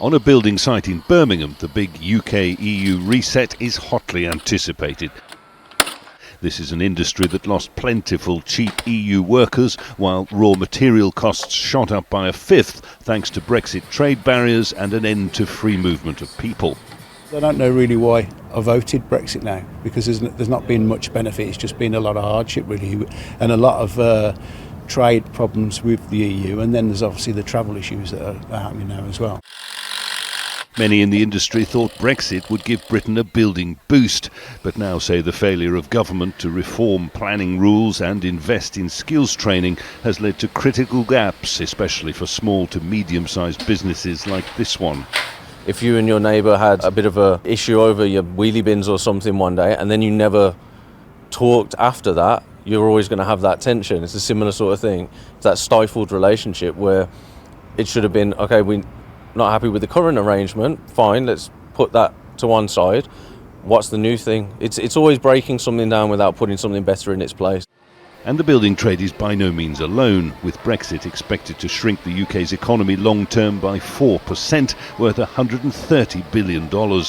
On a building site in Birmingham, the big UK-EU reset is hotly anticipated. This is an industry that lost plentiful, cheap EU workers, while raw material costs shot up by a fifth thanks to Brexit trade barriers and an end to free movement of people. I don't know really why I voted Brexit now, because there's not been much benefit. It's just been a lot of hardship, really, and a lot of trade problems with the EU, and then there's obviously the travel issues that are happening now as well. Many in the industry thought Brexit would give Britain a building boost, but now say the failure of government to reform planning rules and invest in skills training has led to critical gaps, especially for small to medium-sized businesses like this one. If you and your neighbour had a bit of an issue over your wheelie bins or something one day, and then you never talked after that, you're always going to have that tension. It's a similar sort of thing. It's that stifled relationship where it should have been, okay, we're not happy with the current arrangement, fine, let's put that to one side. What's the new thing? It's always breaking something down without putting something better in its place. And the building trade is by no means alone, with Brexit expected to shrink the UK's economy long-term by 4%, worth $130 billion.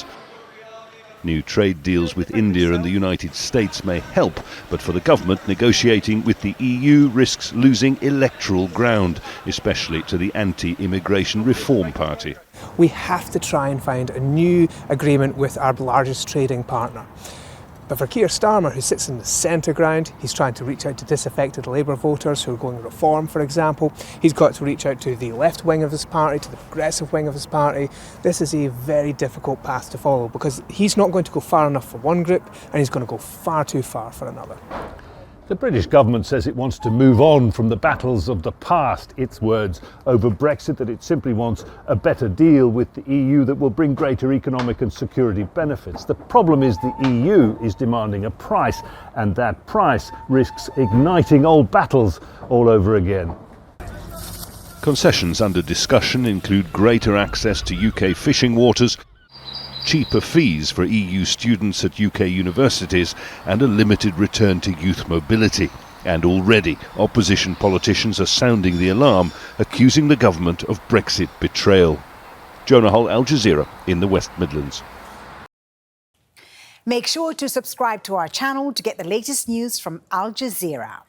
New trade deals with India and the United States may help, but for the government, negotiating with the EU risks losing electoral ground, especially to the anti-immigration Reform Party. We have to try and find a new agreement with our largest trading partner. But for Keir Starmer, who sits in the centre ground, he's trying to reach out to disaffected Labour voters who are going reform, for example. He's got to reach out to the left wing of his party, to the progressive wing of his party. This is a very difficult path to follow because he's not going to go far enough for one group and he's going to go far too far for another. The British government says it wants to move on from the battles of the past, its words, over Brexit, that it simply wants a better deal with the EU that will bring greater economic and security benefits. The problem is the EU is demanding a price, and that price risks igniting old battles all over again. Concessions under discussion include greater access to UK fishing waters, cheaper fees for EU students at UK universities, and a limited return to youth mobility. And already, opposition politicians are sounding the alarm, accusing the government of Brexit betrayal. Jonah, Al Jazeera in the West Midlands. Make sure to subscribe to our channel to get the latest news from Al Jazeera.